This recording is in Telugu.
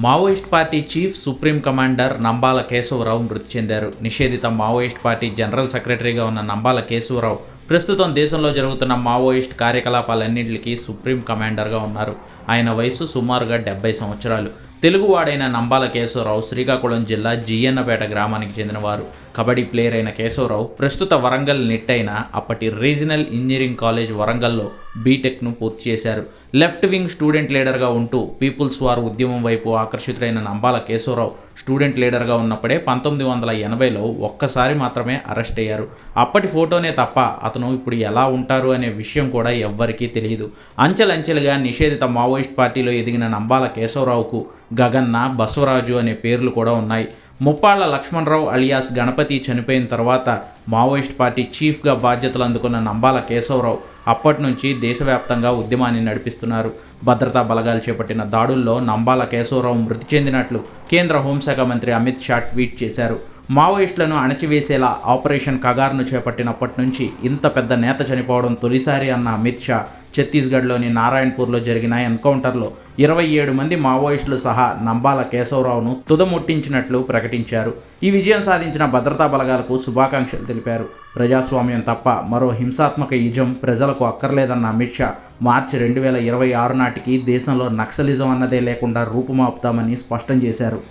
Maoist party chief supreme commander Nambala Keshavarao మృతి చెందారు. నిషేధిత మావోయిస్ట్ పార్టీ జనరల్ సెక్రటరీగా ఉన్న నంబాల కేశవరావు ప్రస్తుతం దేశంలో జరుగుతున్న మావోయిస్ట్ కార్యకలాపాలన్నింటికి సుప్రీం కమాండర్గా ఉన్నారు. ఆయన వయసు సుమారుగా 70 సంవత్సరాలు. తెలుగువాడైన నంబాల కేశవరావు శ్రీకాకుళం జిల్లా జియ్యన్నపేట గ్రామానికి చెందినవారు. కబడ్డీ ప్లేయర్ అయిన కేశవరావు ప్రస్తుత వరంగల్ నిట్ అయిన అప్పటి రీజనల్ ఇంజనీరింగ్ కాలేజ్ వరంగల్లో బీటెక్ను పూర్తి చేశారు. లెఫ్ట్ వింగ్ స్టూడెంట్ లీడర్గా ఉంటూ పీపుల్స్ వార్ ఉద్యమం వైపు ఆకర్షితులైన నంబాల కేశవరావు స్టూడెంట్ లీడర్గా ఉన్నప్పుడే 1980లో ఒక్కసారి మాత్రమే అరెస్ట్ అయ్యారు. అప్పటి ఫోటోనే తప్ప అతను ఇప్పుడు ఎలా ఉంటారు అనే విషయం కూడా ఎవ్వరికీ తెలియదు. అంచెలంచెలుగా నిషేధిత మావోయిస్ట్ పార్టీలో ఎదిగిన నంబాల కేశవరావుకు గగన్న, బసవరాజు అనే పేర్లు కూడా ఉన్నాయి. ముప్పాళ్ల లక్ష్మణరావు అలియాస్ గణపతి చనిపోయిన తర్వాత మావోయిస్ట్ పార్టీ చీఫ్గా బాధ్యతలు అందుకున్న నంబాల కేశవరావు అప్పటి నుంచి దేశవ్యాప్తంగా ఉద్యమాన్ని నడిపిస్తున్నారు. భద్రతా బలగాలు చేపట్టిన దాడుల్లో నంబాల కేశవరావు మృతి చెందినట్లు కేంద్ర హోంశాఖ మంత్రి అమిత్ షా ట్వీట్ చేశారు. మావోయిస్టులను అణచివేసేలా ఆపరేషన్ కగార్ను చేపట్టినప్పటి నుంచి ఇంత పెద్ద నేత చనిపోవడం తొలిసారి అన్న అమిత్ షా ఛత్తీస్గఢ్లోని నారాయణపూర్లో జరిగిన ఎన్కౌంటర్లో 27 మంది మావోయిస్టులు సహా నంబాల కేశవరావును తుదముట్టించినట్లు ప్రకటించారు. ఈ విజయం సాధించిన భద్రతా బలగాలకు శుభాకాంక్షలు తెలిపారు. ప్రజాస్వామ్యం తప్ప మరో హింసాత్మక యుజం ప్రజలకు అక్కర్లేదన్న అమిత్ షా మార్చి 2026 నాటికి దేశంలో నక్సలిజం అన్నదే లేకుండా రూపుమాపుతామని స్పష్టం చేశారు.